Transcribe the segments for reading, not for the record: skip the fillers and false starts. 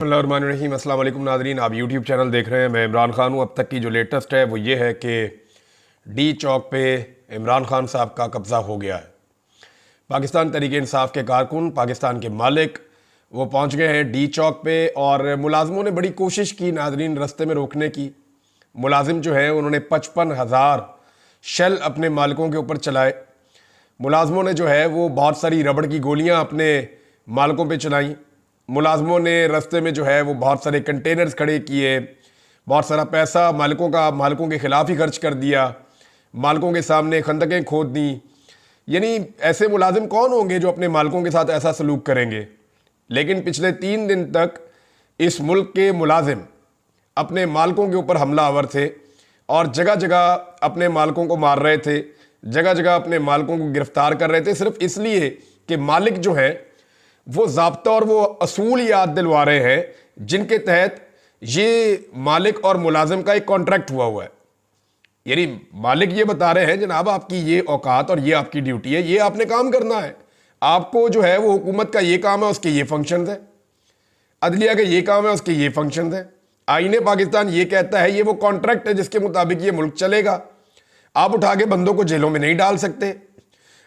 बिस्मिल्लाहिर्रहमानिर्रहीम। अस्सलाम वालेकुम नाज़रीन, आप यूट्यूब चैनल देख रहे हैं। मैं इमरान खान हूँ। अब तक की जो लेटेस्ट है वो ये है कि डी चौक पे इमरान खान साहब का कब्ज़ा हो गया है। पाकिस्तान तहरीक इंसाफ के कारकुन, पाकिस्तान के मालिक, वो पहुँच गए हैं डी चौक पे और मुलाजमों ने बड़ी कोशिश की नाज़रीन रास्ते में रोकने की। मुलाजिम जो है उन्होंने 55,000 शेल अपने मालिकों के ऊपर चलाए। मुलाजमों ने जो है वो बहुत सारी रबड़ की गोलियां अपने मालिकों पे चलाई। मुलाजमों ने रास्ते में जो है वो बहुत सारे कंटेनर्स खड़े किए, बहुत सारा पैसा मालिकों के ख़िलाफ़ ही खर्च कर दिया, मालिकों के सामने खंदकें खोद दी। यानी ऐसे मुलाजिम कौन होंगे जो अपने मालिकों के साथ ऐसा सलूक करेंगे। लेकिन पिछले 3 दिन तक इस मुल्क के मुलाजिम अपने मालिकों के ऊपर हमलावर थे और जगह जगह अपने मालिकों को मार रहे थे, जगह जगह अपने मालिकों को गिरफ्तार कर रहे थे, सिर्फ इसलिए कि मालिक जो है वो ज़ाब्ता और वो असूल याद दिलवा रहे हैं जिनके तहत ये मालिक और मुलाजिम का एक कॉन्ट्रैक्ट हुआ है। यानी मालिक ये बता रहे हैं जनाब आपकी ये औकात और ये आपकी ड्यूटी है, ये आपने काम करना है, आपको जो है वो हुकूमत का ये काम है, उसके ये फंक्शन है, अदलिया का ये काम है, उसके ये फंक्शन है, आईने पाकिस्तान ये कहता है, ये वो कॉन्ट्रैक्ट है जिसके मुताबिक ये मुल्क चलेगा। आप उठा के बंदों को जेलों में नहीं डाल सकते,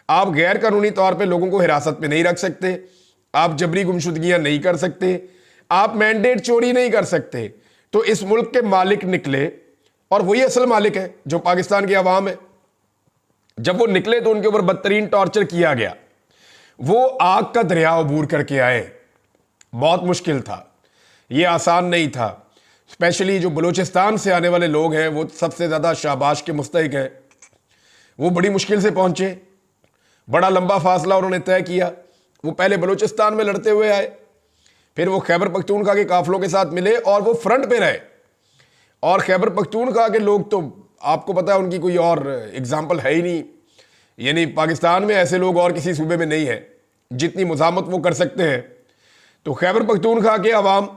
आप गैर कानूनी तौर पे लोगों को हिरासत में नहीं रख सकते, आप जबरी गुमशुदगियां नहीं कर सकते, आप मैंडेट चोरी नहीं कर सकते। तो इस मुल्क के मालिक निकले और वही असल मालिक है जो पाकिस्तान की आवाम है। जब वो निकले तो उनके ऊपर बदतरीन टॉर्चर किया गया। वो आग का दरिया अबूर करके आए, बहुत मुश्किल था, ये आसान नहीं था। स्पेशली जो बलूचिस्तान से आने वाले लोग हैं वो सबसे ज़्यादा शाबाश के मुस्तहिक हैं। वो बड़ी मुश्किल से पहुंचे, बड़ा लंबा फासला उन्होंने तय किया। वो पहले बलूचिस्तान में लड़ते हुए आए, फिर वो खैबर पख्तूनख्वा के काफिलों के साथ मिले और वो फ्रंट पे रहे। और खैबर पख्तूनख्वा के लोग तो आपको पता है उनकी कोई और एग्जाम्पल है ही नहीं। यानी पाकिस्तान में ऐसे लोग और किसी सूबे में नहीं है जितनी मुजामत वो कर सकते हैं। तो खैबर पख्तूनख्वा के अवाम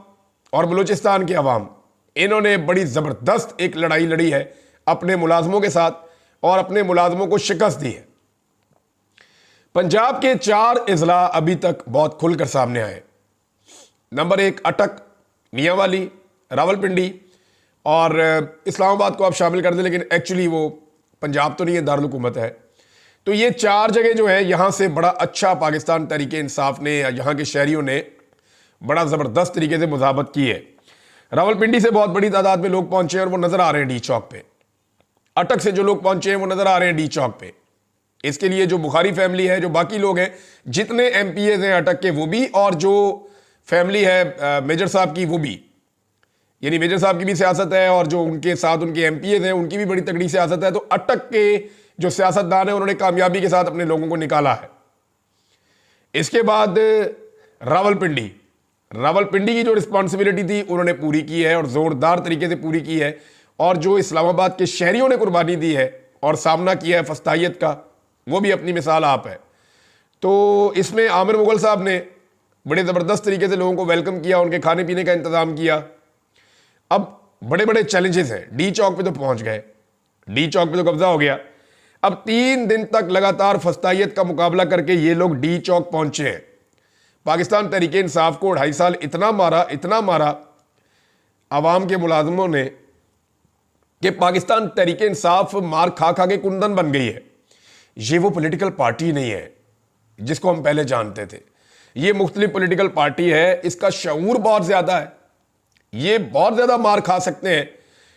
और बलूचिस्तान के अवाम, इन्होंने बड़ी ज़बरदस्त एक लड़ाई लड़ी है अपने मुलाजमों के साथ और अपने मुलाजमों को शिकस्त दी है। पंजाब के 4 अजला अभी तक बहुत खुलकर सामने आए। नंबर 1 अटक, मियांवाली, रावलपिंडी और इस्लामाबाद को आप शामिल कर दें, लेकिन एक्चुअली वो पंजाब तो नहीं है, दारुल हुकूमत है। तो ये 4 जगह जो है यहाँ से बड़ा अच्छा पाकिस्तान तहरीक इंसाफ ने या यहाँ के शहरियों ने बड़ा ज़बरदस्त तरीके से मुजाबत की है। रावलपिंडी से बहुत बड़ी तादाद में लोग पहुंचे और वो नज़र आ रहे हैं डी चौक पे। अटक से जो लोग पहुंचे हैं वो नज़र आ रहे हैं डी चौक पे। इसके लिए जो बुखारी फैमिली है, जो बाकी लोग हैं, जितने MPAs हैं अटक के वो भी, और जो फैमिली है मेजर साहब की वो भी, यानी मेजर साहब की भी सियासत है और जो उनके साथ उनके MPAs हैं उनकी भी बड़ी तगड़ी सियासत है। तो अटक के जो सियासतदान है उन्होंने कामयाबी के साथ अपने लोगों को निकाला है। इसके बाद रावलपिंडी की जो रिस्पॉन्सिबिलिटी थी उन्होंने पूरी की है और ज़ोरदार तरीके से पूरी की है। और जो इस्लामाबाद के शहरियों ने कुर्बानी दी है और सामना किया है फस्तायत का, वो भी अपनी मिसाल आप है। तो इसमें आमिर मुगल साहब ने बड़े ज़बरदस्त तरीके से लोगों को वेलकम किया, उनके खाने पीने का इंतज़ाम किया। अब बड़े बड़े चैलेंजेस हैं। डी चौक पे तो पहुंच गए, डी चौक पे तो कब्जा हो गया। अब 3 दिन तक लगातार फस्तायत का मुकाबला करके ये लोग डी चौक पहुंचे हैं। पाकिस्तान तहरीक इंसाफ को 2.5 साल इतना मारा आवाम के मुलाजमों ने कि पाकिस्तान तहरीक इंसाफ मार खा खा के कुंदन बन गई है। ये वो पॉलिटिकल पार्टी नहीं है जिसको हम पहले जानते थे। ये मुख्तलिफ पॉलिटिकल पार्टी है, इसका शऊर बहुत ज़्यादा है, ये बहुत ज़्यादा मार खा सकते हैं।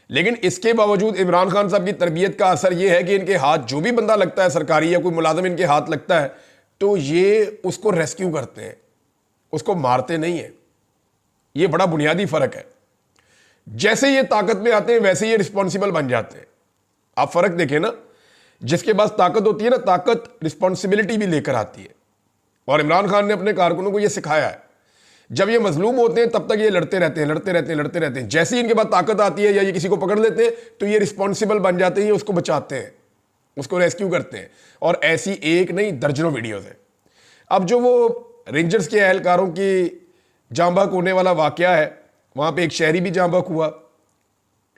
लेकिन इसके बावजूद इमरान खान साहब की तरबियत का असर यह है कि इनके हाथ जो भी बंदा लगता है सरकारी या कोई मुलाजिम इनके हाथ लगता है तो ये उसको रेस्क्यू करते हैं, उसको मारते नहीं है। ये बड़ा बुनियादी फ़र्क है। जैसे ये ताकत में आते हैं वैसे ये रिस्पॉन्सिबल बन जाते हैं। आप फ़र्क देखें ना, जिसके पास ताकत होती है ना, ताकत रिस्पॉन्सिबिलिटी भी लेकर आती है। और इमरान खान ने अपने कारकुनों को ये सिखाया है। जब ये मजलूम होते हैं तब तक ये लड़ते रहते हैं। जैसे ही इनके पास ताकत आती है या ये किसी को पकड़ लेते हैं तो ये रिस्पॉन्सिबल बन जाते हैं, उसको बचाते हैं, उसको रेस्क्यू करते हैं। और ऐसी एक नहीं दर्जनों वीडियोज़ हैं। अब जो वो रेंजर्स के एहलकारों की जाँ बहक होने वाला वाकया है, वहाँ पे एक शहरी भी जाँ बहक हुआ,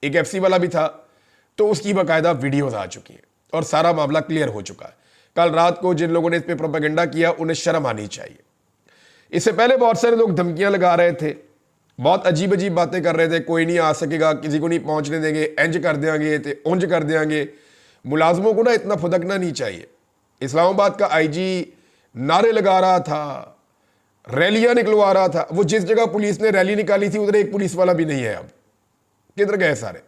एक FC वाला भी था, तो उसकी बाकायदा वीडियोज़ आ चुकी हैं और सारा मामला क्लियर हो चुका है। कल रात को जिन लोगों ने इस पर प्रोपेगेंडा किया उन्हें शर्म आनी चाहिए। इससे पहले बहुत सारे लोग धमकियां लगा रहे थे बहुत अजीब अजीब बातें कर रहे थे, कोई नहीं आ सकेगा, किसी को नहीं पहुंचने देंगे, इंज कर देंगे तो उंज कर देंगे। मुलाजमों को ना इतना फुदकना नहीं चाहिए। इस्लामाबाद का आईजी नारे लगा रहा था, रैलियां निकलवा रहा था, वो जिस जगह पुलिस ने रैली निकाली थी उधर एक पुलिस वाला भी नहीं है। अब किधर गए सारे?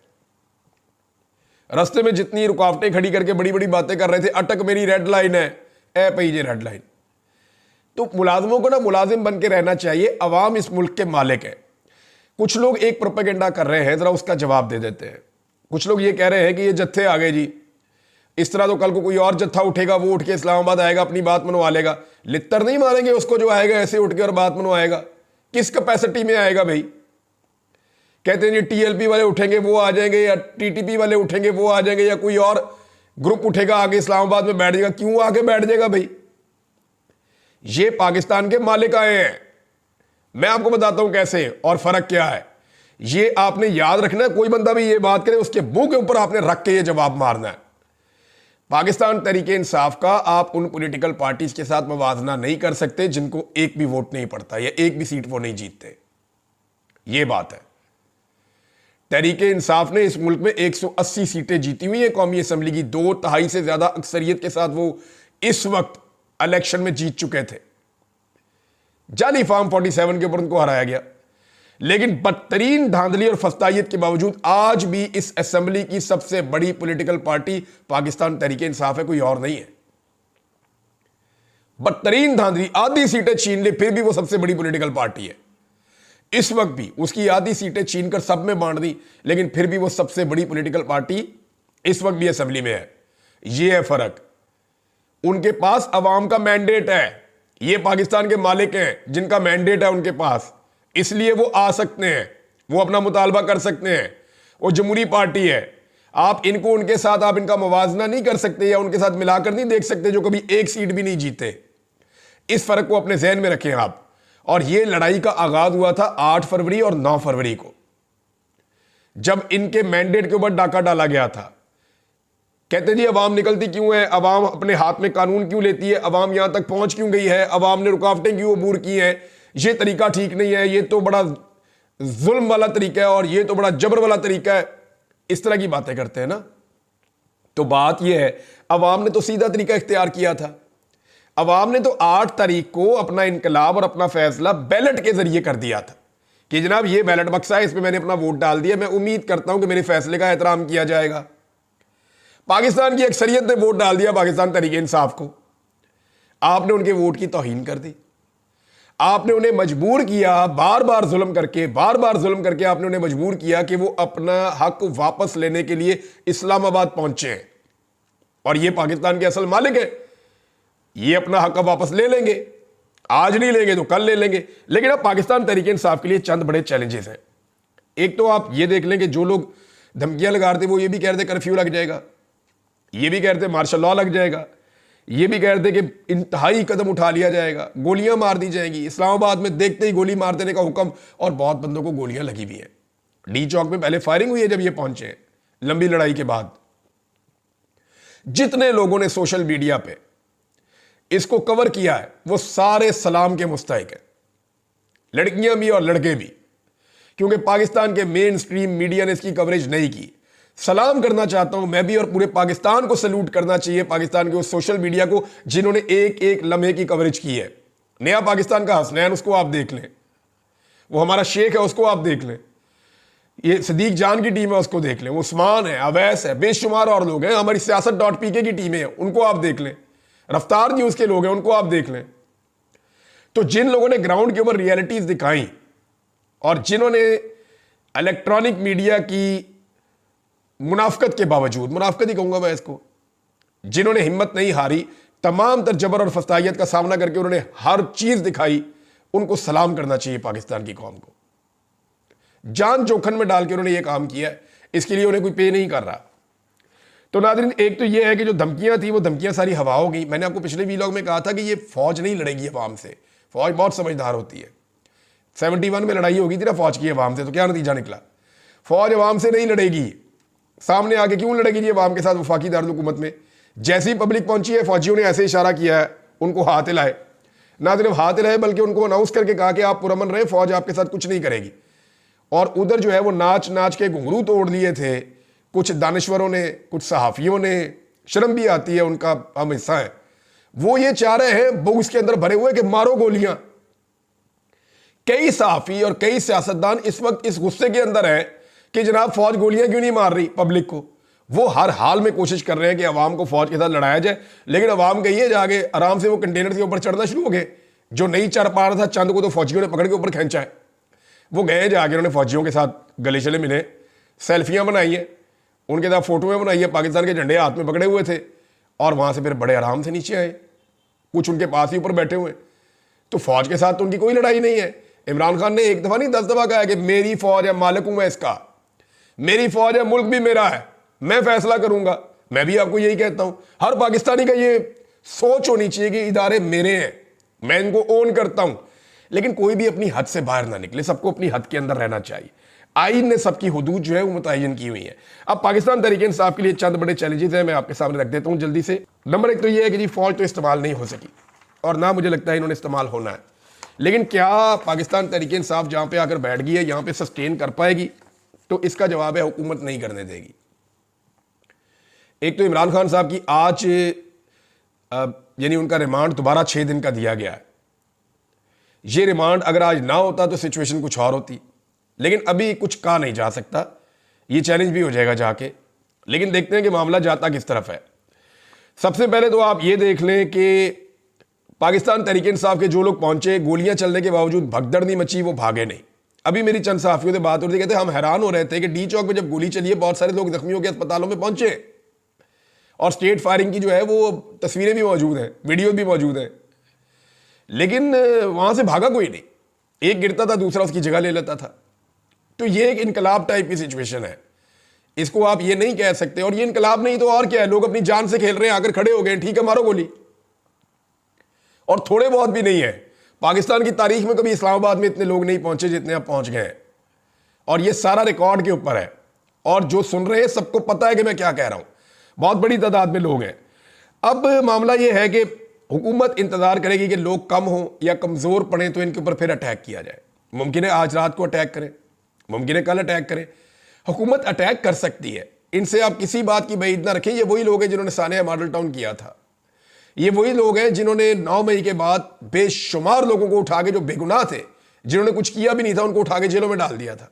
रास्ते में जितनी रुकावटें खड़ी करके बड़ी बड़ी बातें कर रहे थे, अटक मेरी रेड लाइन है, ए पई जे रेड लाइन। तो मुलाजमों को ना मुलाजिम बन के रहना चाहिए। अवाम इस मुल्क के मालिक है। कुछ लोग एक प्रोपेगेंडा कर रहे हैं, जरा उसका जवाब दे देते हैं। कुछ लोग ये कह रहे हैं कि ये जत्थे आ गए जी, इस तरह तो कल को कोई और जत्था उठेगा, वो उठ के इस्लामाबाद आएगा, अपनी बात मनवा लेगा। लित्तर नहीं मारेंगे उसको जो आएगा ऐसे उठ के और बात मनवाएगा। किस कैपेसिटी में आएगा भाई? कहते हैं जी टीएलपी वाले उठेंगे वो आ जाएंगे, या टीटीपी वाले उठेंगे वो आ जाएंगे, या कोई और ग्रुप उठेगा आगे इस्लामाबाद में बैठ जाएगा। क्यों आके बैठ जाएगा भाई? ये पाकिस्तान के मालिक आए हैं। मैं आपको बताता हूं कैसे और फर्क क्या है। ये आपने याद रखना, कोई बंदा भी ये बात करे उसके मुंह के ऊपर आपने रख के ये जवाब मारना है। पाकिस्तान तहरीके इंसाफ का आप उन पॉलिटिकल पार्टीज के साथ मवाजना नहीं कर सकते जिनको एक भी वोट नहीं पड़ता या एक भी सीट वो नहीं जीतते। ये बात है। तहरीके इंसाफ ने इस मुल्क में 180 सीटें जीती हुई है कौमी असम्बली की, 2/3 से ज्यादा अक्सरियत के साथ वो इस वक्त इलेक्शन में जीत चुके थे। जाली फार्म 47 के ऊपर उनको हराया गया। लेकिन बदतरीन धांधली और फस्तायत के बावजूद आज भी इस असेंबली की सबसे बड़ी पॉलिटिकल पार्टी पाकिस्तान तहरीके इंसाफ है, कोई और नहीं है। बदतरीन धांधली, आधी सीटें छीन ले फिर भी वो सबसे बड़ी पॉलिटिकल पार्टी है। इस वक्त भी उसकी आधी सीटें छीनकर सब में बांट दी, लेकिन फिर भी वो सबसे बड़ी पॉलिटिकल पार्टी इस वक्त भी असेंबली में है। यह है फर्क। उनके पास अवाम का मैंडेट है। ये पाकिस्तान के मालिक हैं जिनका मैंडेट है उनके पास, इसलिए वो आ सकते हैं, वो अपना मुतालबा कर सकते हैं। वो जमहूरी पार्टी है। आप इनको उनके साथ आप इनका मुवाजना नहीं कर सकते या उनके साथ मिलाकर नहीं देख सकते जो कभी एक सीट भी नहीं जीते। इस फर्क को अपने जहन में रखें आप। और यह लड़ाई का आगाज हुआ था 8 फरवरी और 9 फरवरी को, जब इनके मैंडेट के ऊपर डाका डाला गया था। कहते जी अवाम निकलती क्यों है, अवाम अपने हाथ में कानून क्यों लेती है, अवाम यहां तक पहुंच क्यों गई है, अवाम ने रुकावटें क्यों अबूर की हैं, ये तरीका ठीक नहीं है, ये तो बड़ा जुल्म वाला तरीका है और ये तो बड़ा जबर वाला तरीका है। इस तरह की बातें करते हैं ना। तो बात यह है, अवाम ने तो सीधा तरीका इख्तियार किया था। अवाम ने तो 8 तारीख को अपना इनकलाब और अपना फैसला बैलेट के जरिए कर दिया था कि जनाब ये बैलेट बक्सा है, इसमें मैंने अपना वोट डाल दिया, मैं उम्मीद करता हूं कि मेरे फैसले का एहतराम किया जाएगा। पाकिस्तान की अक्सरियत ने वोट डाल दिया पाकिस्तान तहरीके इंसाफ को। आपने उनके वोट की तौहीन कर दी। आपने उन्हें मजबूर किया, बार बार जुल्म करके आपने उन्हें मजबूर किया कि वो अपना हक वापस लेने के लिए इस्लामाबाद पहुंचे हैं। और ये पाकिस्तान के असल मालिक है, ये अपना हक वापस ले लेंगे। आज नहीं लेंगे तो कल ले लेंगे। लेकिन अब पाकिस्तान तहरीके इंसाफ के लिए चंद बड़े चैलेंजेस हैं। एक तो आप ये देख लें कि जो लोग धमकियां लगा रहे थे वो ये भी कह रहे थे कर्फ्यू लग जाएगा, ये भी कह रहे थे मार्शल लॉ लग जाएगा, ये भी कह रहे थे कि इंतहाई कदम उठा लिया जाएगा, गोलियां मार दी जाएंगी। इस्लामाबाद में देखते ही गोली मार देने का हुक्म, और बहुत बंदों को गोलियां लगी हुई हैं। डी चौक में पहले फायरिंग हुई है जब ये पहुंचे हैं, लंबी लड़ाई के बाद। जितने लोगों ने सोशल मीडिया पे इसको कवर किया है वो सारे सलाम के मुस्तहिक है, लड़कियां भी और लड़के भी, क्योंकि पाकिस्तान के मेन स्ट्रीम मीडिया ने इसकी कवरेज नहीं की। सलाम करना चाहता हूं मैं भी, और पूरे पाकिस्तान को सैल्यूट करना चाहिए पाकिस्तान के उस सोशल मीडिया को जिन्होंने एक एक लम्हे की कवरेज की है। नया पाकिस्तान का हसनैन, उसको आप देख लें, वो हमारा शेख है, उसको आप देख लें, ये सदीक जान की टीम है, उसको देख लें, उस्मान है, अवैस है, बेशुमार और लोग हैं, हमारी सियासत.pk की टीमें हैं, उनको आप देख लें, रफ्तार न्यूज के लोग हैं, उनको आप देख लें। तो जिन लोगों ने ग्राउंड के ऊपर रियलिटीज दिखाई और जिन्होंने इलेक्ट्रॉनिक मीडिया की मुनाफकत के बावजूद, मुनाफकत ही कहूंगा मैं इसको, जिन्होंने हिम्मत नहीं हारी, तमाम तर जबर और फस्तायत का सामना करके उन्होंने हर चीज दिखाई, उनको सलाम करना चाहिए पाकिस्तान की कौम को। जान जोखन में डाल के उन्होंने ये काम किया है, इसके लिए उन्हें कोई पे नहीं कर रहा। तो नाज़रीन, एक तो ये है कि जो धमकियां थी वो धमकियां सारी हवा हो गई। मैंने आपको पिछले वीलॉग में कहा था कि ये फौज नहीं लड़ेगी अवाम से, फौज बहुत समझदार होती है। 71 में लड़ाई होगी थी ना फौज की अवाम से, तो क्या नतीजा निकला? फौज अवाम से नहीं लड़ेगी, सामने आके क्यों लड़ेगी जी अवाम के साथ वफाकी दारुल हुकूमत में? जैसी पब्लिक पहुंची है फौजियों ने ऐसे इशारा किया है, उनको हाथ हिलाए, ना सिर्फ हाथ हिलाए बल्कि उनको अनाउंस करके कहा कि आप पुरअमन रहे, फौज आपके साथ कुछ नहीं करेगी। और उधर जो है वो नाच नाच के घुंघरू तोड़ लिए थे कुछ दानश्वरों ने, कुछ सहाफ़ियों ने। शर्म भी आती है, उनका हम हिस्सा है। वो ये चाह रहे हैं बुग़्ज़ के अंदर भरे हुए कि मारो गोलियां। कई सहाफ़ी और कई सियासतदान इस वक्त इस गुस्से के अंदर हैं कि जनाब फौज गोलियां क्यों नहीं मार रही पब्लिक को। वो हर हाल में कोशिश कर रहे हैं कि अवाम को फौज के साथ लड़ाया जाए, लेकिन अवाम गई है जाके आराम से वो कंटेनर के ऊपर चढ़ना शुरू हो गए। जो नहीं चढ़ पा रहा था चंद को तो फौजियों ने पकड़ के ऊपर खींचा है। वो गए जाके उन्होंने फौजियों के साथ गले शले मिले, सेल्फियां बनाई हैं, उनके साथ फोटोएं बनाई है, पाकिस्तान के झंडे हाथ में पकड़े हुए थे, और वहां से फिर बड़े आराम से नीचे आए। कुछ उनके पास ही ऊपर बैठे हुए। तो फौज के साथ तो उनकी कोई लड़ाई नहीं है। इमरान खान ने एक दफा नहीं 10 दफा कहा कि मेरी फौज है, मालिक हूं मैं इसका, मेरी फौज है, मुल्क भी मेरा है, मैं फैसला करूंगा। मैं भी आपको यही कहता हूं, हर पाकिस्तानी का ये सोच होनी चाहिए कि इदारे मेरे हैं, मैं इनको ओन करता हूं। लेकिन कोई भी अपनी हद से बाहर ना निकले, सबको अपनी हद के अंदर रहना चाहिए। आइन ने सबकी हुदूद जो है वो मुतय्यन की हुई है। अब पाकिस्तान तहरीक इंसाफ के लिए चंद बड़े चैलेंजेस हैं, मैं आपके सामने रख देता हूं जल्दी से। नंबर 1 तो ये है कि जी फौज तो इस्तेमाल नहीं हो सकी, और ना मुझे लगता है इन्होंने इस्तेमाल होना है। लेकिन क्या पाकिस्तान तहरीक इंसाफ जहां पे आकर बैठ गई है यहां पे सस्टेन कर पाएगी? तो इसका जवाब है हुकूमत नहीं करने देगी। एक तो इमरान खान साहब की आज यानी उनका रिमांड दोबारा 6 दिन का दिया गया है। ये रिमांड अगर आज ना होता तो सिचुएशन कुछ और होती, लेकिन अभी कुछ कहा नहीं जा सकता, ये चैलेंज भी हो जाएगा जाके। लेकिन देखते हैं कि मामला जाता किस तरफ है। सबसे पहले तो आप ये देख लें कि पाकिस्तान तहरीक इंसाफ के जो लोग पहुंचे, गोलियां चलने के बावजूद भगदड़ नहीं मची, वो भागे नहीं। अभी मेरी चंद सहाफियों से बात हो रही थी, कहते हम हैरान हो रहे थे कि डी चौक में जब गोली चली है बहुत सारे लोग जख्मी होकर अस्पतालों में पहुंचे, और स्टेट फायरिंग की जो है वो तस्वीरें भी मौजूद हैं, वीडियो भी मौजूद हैं, लेकिन वहां से भागा कोई नहीं। एक गिरता था दूसरा उसकी जगह ले लेता था। तो ये एक इनकलाब टाइप की सिचुएशन है, इसको आप ये नहीं कह सकते। और ये इनकलाब नहीं तो और क्या है, लोग अपनी जान से खेल रहे हैं, आकर खड़े हो गए, ठीक है मारो गोली। और थोड़े बहुत भी नहीं है, पाकिस्तान की तारीख में कभी इस्लामाबाद में इतने लोग नहीं पहुंचे जितने अब पहुंच गए हैं, और ये सारा रिकॉर्ड के ऊपर है। और जो सुन रहे हैं सबको पता है कि मैं क्या कह रहा हूं, बहुत बड़ी तादाद में लोग हैं। अब मामला यह है कि हुकूमत इंतजार करेगी कि लोग कम हो या कमजोर पड़े तो इनके ऊपर फिर अटैक किया जाए। मुमकिन है आज रात को अटैक करें, मुमकिन है कल अटैक करें। हुकूमत अटैक कर सकती है, इनसे आप किसी बात की बात ना रखें। ये वही लोग हैं जिन्होंने सानिया मॉडल टाउन किया था, ये वही लोग हैं जिन्होंने 9 मई के बाद बेशुमार लोगों को उठा के, जो बेगुनाह थे, जिन्होंने कुछ किया भी नहीं था, उनको उठा के जेलों में डाल दिया था।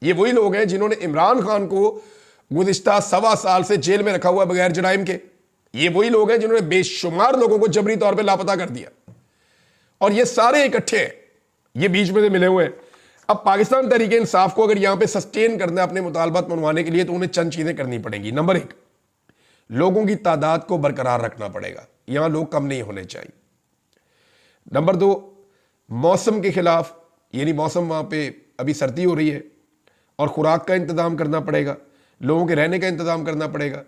ये वही लोग हैं जिन्होंने इमरान खान को गुज़िश्ता 1.25 साल से जेल में रखा हुआ बगैर जराइम के। ये वही लोग हैं जिन्होंने बेशुमार लोगों को जबरी तौर पे लापता कर दिया, और ये सारे इकट्ठे हैं, ये बीच में से मिले हुए हैं। अब पाकिस्तान तहरीक इंसाफ को अगर यहां पे सस्टेन करना है अपने मुतालबात मनवाने के लिए, तो उन्हें चंद चीजें करनी पड़ेंगी। नंबर 1, लोगों की तादाद को बरकरार रखना पड़ेगा, यहां लोग कम नहीं होने चाहिए। नंबर 2, मौसम के खिलाफ, यानी मौसम वहां पे अभी सर्दी हो रही है, और खुराक का इंतजाम करना पड़ेगा, लोगों के रहने का इंतजाम करना पड़ेगा।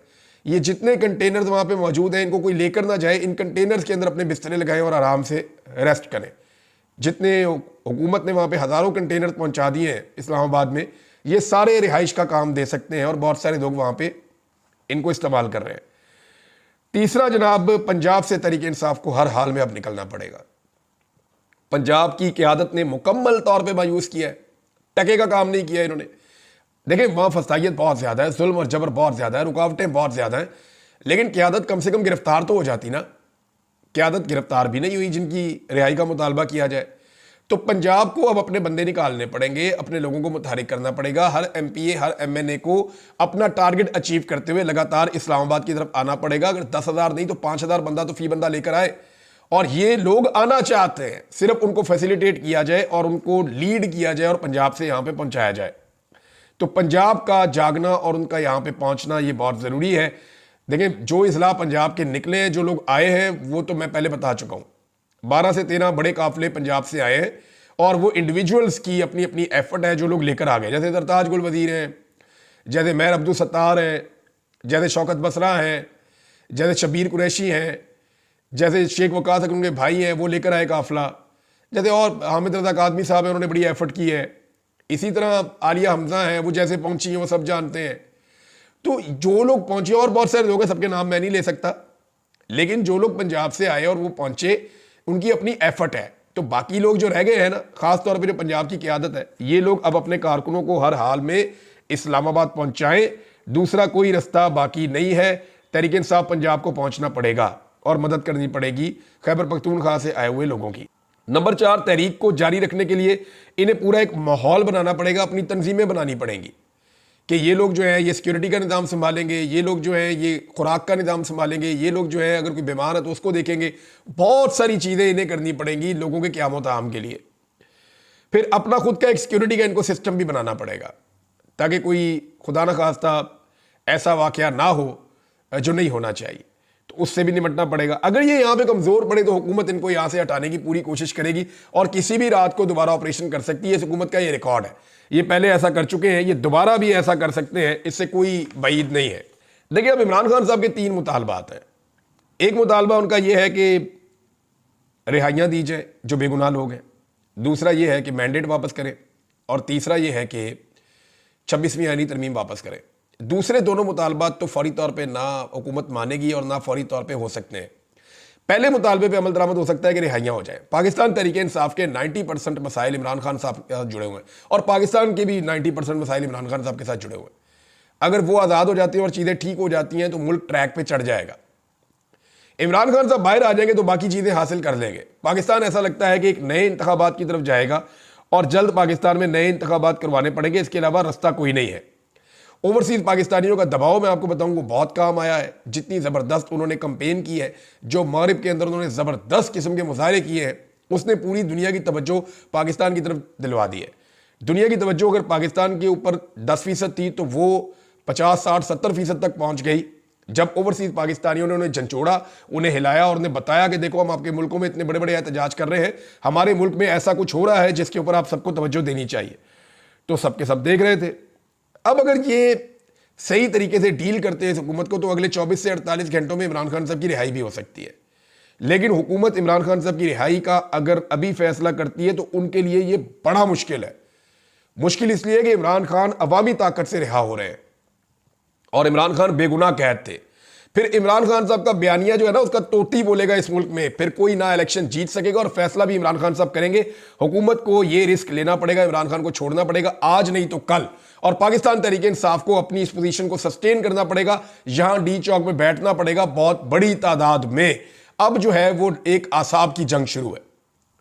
ये जितने कंटेनर्स वहां पे मौजूद हैं इनको कोई लेकर ना जाए, इन कंटेनर्स के अंदर अपने बिस्तरे लगाएं और आराम से रेस्ट करें। जितने हुकूमत ने वहां पे हज़ारों कंटेनर पहुंचा दिए हैं इस्लामाबाद में, ये सारे रिहाइश का काम दे सकते हैं, और बहुत सारे लोग वहां पे इनको इस्तेमाल कर रहे हैं। तीसरा जनाब, पंजाब से तहरीक इंसाफ को हर हाल में अब निकलना पड़ेगा। पंजाब की क़यादत ने मुकम्मल तौर पर मायूस किया है, टके का काम नहीं किया इन्होंने। देखिए वहाँ फसाइयत बहुत ज़्यादा है, जुल्म और जबर बहुत ज़्यादा है, रुकावटें बहुत ज़्यादा हैं, लेकिन क़यादत कम से कम गिरफ्तार तो हो जाती ना। क़यादत गिरफ्तार भी नहीं हुई जिनकी रिहाई का मुतालबा किया जाए। तो पंजाब को अब अपने बंदे निकालने पड़ेंगे, अपने लोगों को मुतहरिक करना पड़ेगा। हर MPA, हर MNA को अपना टारगेट अचीव करते हुए लगातार इस्लामाबाद की तरफ आना पड़ेगा। अगर 10,000 नहीं तो 5,000 बंदा तो फी बंदा लेकर आए। और ये लोग आना चाहते हैं, सिर्फ उनको फैसिलिटेट किया जाए और उनको लीड किया जाए और पंजाब से यहाँ पे पहुँचाया जाए। तो पंजाब का जागना और उनका यहाँ पे पहुँचना ये बहुत ज़रूरी है। देखिए जो इजला पंजाब के निकले हैं, जो लोग आए हैं, वो तो मैं पहले बता चुका हूँ। 12 से 13 बड़े काफिले पंजाब से आए हैं, और वो इंडिविजुअल्स की अपनी अपनी एफर्ट है जो लोग लेकर आ गए। जैसे सरताज गुल वजीर हैं, जैसे मेहर अब्दुल सत्तार हैं, जैसे शौकत बसरा हैं, जैसे शबीर कुरैशी हैं, जैसे शेख वकास अगर उनके भाई हैं वो लेकर आए काफिला, जैसे और हामिद रज़ा कादमी साहब हैं, उन्होंने बड़ी एफर्ट की है। इसी तरह आलिया हमजा हैं, वो जैसे पहुंची हैं वो सब जानते हैं। तो जो लोग पहुंचे, और बहुत सारे लोग हैं, सबके नाम मैं नहीं ले सकता, लेकिन जो लोग पंजाब से आए और वो पहुंचे, उनकी अपनी एफर्ट है। तो बाकी लोग जो रह गए हैं ना, खास तौर पे जो पंजाब की क़यादत है, ये लोग अब अपने कारकुनों को हर हाल में इस्लामाबाद पहुंचाएं। दूसरा कोई रास्ता बाकी नहीं है। तहरीक इंसाफ पंजाब को पहुंचना पड़ेगा और मदद करनी पड़ेगी खैबर पख्तूनख्वा से आए हुए लोगों की। नंबर 4, तहरीक को जारी रखने के लिए इन्हें पूरा एक माहौल बनाना पड़ेगा, अपनी तंजीमें बनानी पड़ेंगी कि ये लोग जो है ये सिक्योरिटी का निज़ाम संभालेंगे, ये लोग जो है ये खुराक का निज़ाम संभालेंगे, ये लोग जो है अगर कोई बीमार है तो उसको देखेंगे। बहुत सारी चीज़ें इन्हें करनी पड़ेंगी लोगों के क़याम ताम के लिए। फिर अपना खुद का एक सिक्योरिटी का इनको सिस्टम भी बनाना पड़ेगा ताकि कोई खुदा न खास्ता ऐसा वाक़या ना हो जो नहीं होना चाहिए, तो उससे भी निपटना पड़ेगा। अगर ये यहाँ पे कमज़ोर पड़े तो हुकूमत इनको यहाँ से हटाने की पूरी कोशिश करेगी और किसी भी रात को दोबारा ऑपरेशन कर सकती है। इस हुकूमत का ये रिकॉर्ड है, ये पहले ऐसा कर चुके हैं, ये दोबारा भी ऐसा कर सकते हैं, इससे कोई बईद नहीं है। देखिए, अब इमरान खान साहब के 3 मुतालबात हैं। एक मुतालबा उनका ये है कि रिहाइयाँ दी जाए जो बेगुनाह लोग हैं, दूसरा ये है कि मैंडेट वापस करें, और तीसरा ये है कि 26वीं आईनी तरमीम वापस करें। दूसरे दोनों मुतालबात तो फौरी तौर पे ना हुकूमत मानेगी और ना फौरी तौर पे हो सकते हैं। पहले मुतालबे पे अमल दरामद हो सकता है कि रिहाइयाँ हो जाए। पाकिस्तान तहरीक इंसाफ के 90% मसाइल इमरान खान साहब के साथ जुड़े हुए हैं और पाकिस्तान के भी 90% मसाइल इमरान खान साहब के साथ जुड़े हुए हैं। अगर वो आज़ाद हो जाती हैं और चीज़ें ठीक हो जाती हैं तो मुल्क ट्रैक पे चढ़ जाएगा। इमरान खान साहब बाहर आ जाएंगे तो बाकी चीज़ें हासिल कर लेंगे। पाकिस्तान ऐसा लगता है कि एक नए इंतखाबात की तरफ जाएगा और जल्द पाकिस्तान में नए इंतखाबात करवाने पड़ेंगे, इसके अलावा रास्ता कोई नहीं है। ओवरसीज़ पाकिस्तानियों का दबाव मैं आपको बताऊंगा बहुत काम आया है। जितनी ज़बरदस्त उन्होंने कंपेन की है, जो मगरिब के अंदर उन्होंने ज़बरदस्त किस्म के मुजाहरे किए हैं, उसने पूरी दुनिया की तवज्जो पाकिस्तान की तरफ दिलवा दी है। दुनिया की तवज्जो अगर पाकिस्तान के ऊपर 10% थी तो वो 50, 60, 70% तक पहुँच गई जब ओवरसीज़ पाकिस्तानियों ने उन्हें झंझोड़ा, उन्हें हिलाया और उन्हें बताया कि देखो हम आपके मुल्कों में इतने बड़े बड़े एहतजाज कर रहे हैं, हमारे मुल्क में ऐसा कुछ हो रहा है जिसके ऊपर आप सबको तवज्जो देनी चाहिए। तो सबके सब देख रहे थे। अब अगर ये सही तरीके से डील करते हैं इस हुकूमत को तो अगले 24 से 48 घंटों में इमरान खान साहब की रिहाई भी हो सकती है। लेकिन हुकूमत इमरान खान साहब की रिहाई का अगर अभी फैसला करती है तो उनके लिए ये बड़ा मुश्किल है। मुश्किल इसलिए कि इमरान खान अवामी ताकत से रिहा हो रहे हैं और इमरान खान बेगुनाह कैद थे। फिर इमरान खान साहब का बयानिया जो है ना, उसका तोती बोलेगा इस मुल्क में, फिर कोई ना इलेक्शन जीत सकेगा और फैसला भी इमरान खान साहब करेंगे। हुकूमत को ये रिस्क लेना पड़ेगा, इमरान खान को छोड़ना पड़ेगा, आज नहीं तो कल। और पाकिस्तान तहरीक इंसाफ को अपनी इस पोजीशन को सस्टेन करना पड़ेगा। यहां डी चौक में बैठना पड़ेगा बहुत बड़ी तादाद में। अब जो है वो एक आसाब की जंग शुरू है।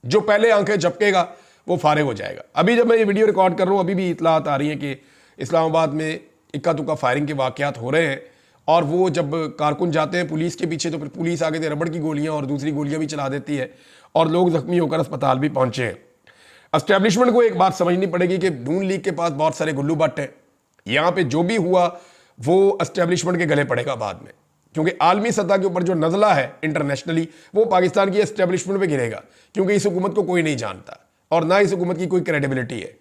जो पहले आंखें झपकेगा वो फारिग हो जाएगा। अभी जब मैं ये वीडियो रिकॉर्ड कर रहा हूं, अभी भी इतलात आ रही हैं कि इस्लामाबाद में इक्का दुक्का फायरिंग के वाकयात हो रहे हैं और वो जब कारकुन जाते हैं पुलिस के पीछे तो फिर पुलिस आगे से रबड़ की गोलियां और दूसरी गोलियां भी चला देती है और लोग जख्मी होकर अस्पताल भी पहुंचे हैं। एस्टेब्लिशमेंट को एक बात समझनी पड़ेगी कि नून लीग के पास बहुत सारे गुल्लू बट हैं। यहाँ पे जो भी हुआ वो एस्टेब्लिशमेंट के गले पड़ेगा बाद में, क्योंकि आलमी सतह के ऊपर जो नज़ला है इंटरनेशनली वो पाकिस्तान की एस्टेब्लिशमेंट पे गिरेगा, क्योंकि इस हुकूमत को कोई नहीं जानता और ना इस हुकूमत की कोई क्रेडिबिलिटी है।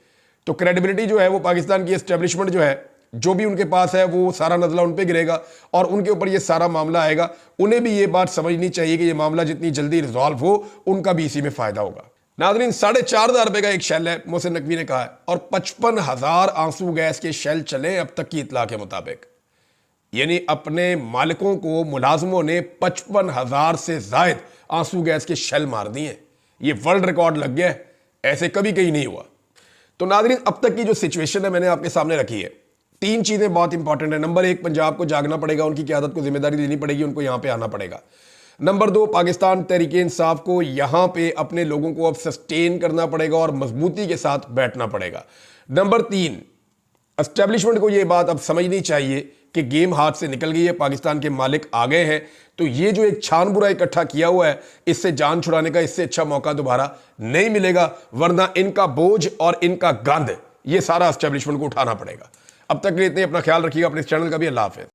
तो क्रेडिबिलिटी जो है वो पाकिस्तान की एस्टेब्लिशमेंट जो है, जो भी उनके पास है वो सारा नज़ला उन पे गिरेगा और उनके ऊपर ये सारा मामला आएगा। उन्हें भी ये बात समझनी चाहिए कि ये मामला जितनी जल्दी रिजॉल्व हो उनका भी इसी में फ़ायदा होगा। नाज़रीन, 4,500 रुपये का एक शेल है, मोहसिन नकवी ने कहा है, और 55,000 आंसू गैस के शेल चले अब तक की इतला के मुताबिक। यानी अपने मालिकों को, मुलाजमों ने 55,000 से ज़ायद आंसू गैस के शेल मार दिए। ये वर्ल्ड रिकॉर्ड लग गया है, ऐसे कभी कहीं नहीं हुआ। तो नाज़रीन, अब तक की जो सिचुएशन है मैंने आपके सामने रखी है। 3 चीज़ें बहुत इंपॉर्टेंट है। नंबर 1, पंजाब को जागना पड़ेगा, उनकी क़यादत को जिम्मेदारी देनी पड़ेगी, उनको यहाँ पे आना पड़ेगा। नंबर 2, पाकिस्तान तहरीक इंसाफ को यहाँ पे अपने लोगों को अब सस्टेन करना पड़ेगा और मजबूती के साथ बैठना पड़ेगा। नंबर 3, एस्टेब्लिशमेंट को ये बात अब समझनी चाहिए कि गेम हाथ से निकल गई है, पाकिस्तान के मालिक आ गए हैं। तो ये जो एक छान बुरा इकट्ठा किया हुआ है, इससे जान छुड़ाने का इससे अच्छा मौका दोबारा नहीं मिलेगा, वरना इनका बोझ और इनका गंद ये सारा एस्टेब्लिशमेंट को उठाना पड़ेगा। अब तक के लिए इतने, अपना ख्याल रखिएगा, अपने इस चैनल का भी। अल्लाह हाफ़िज़।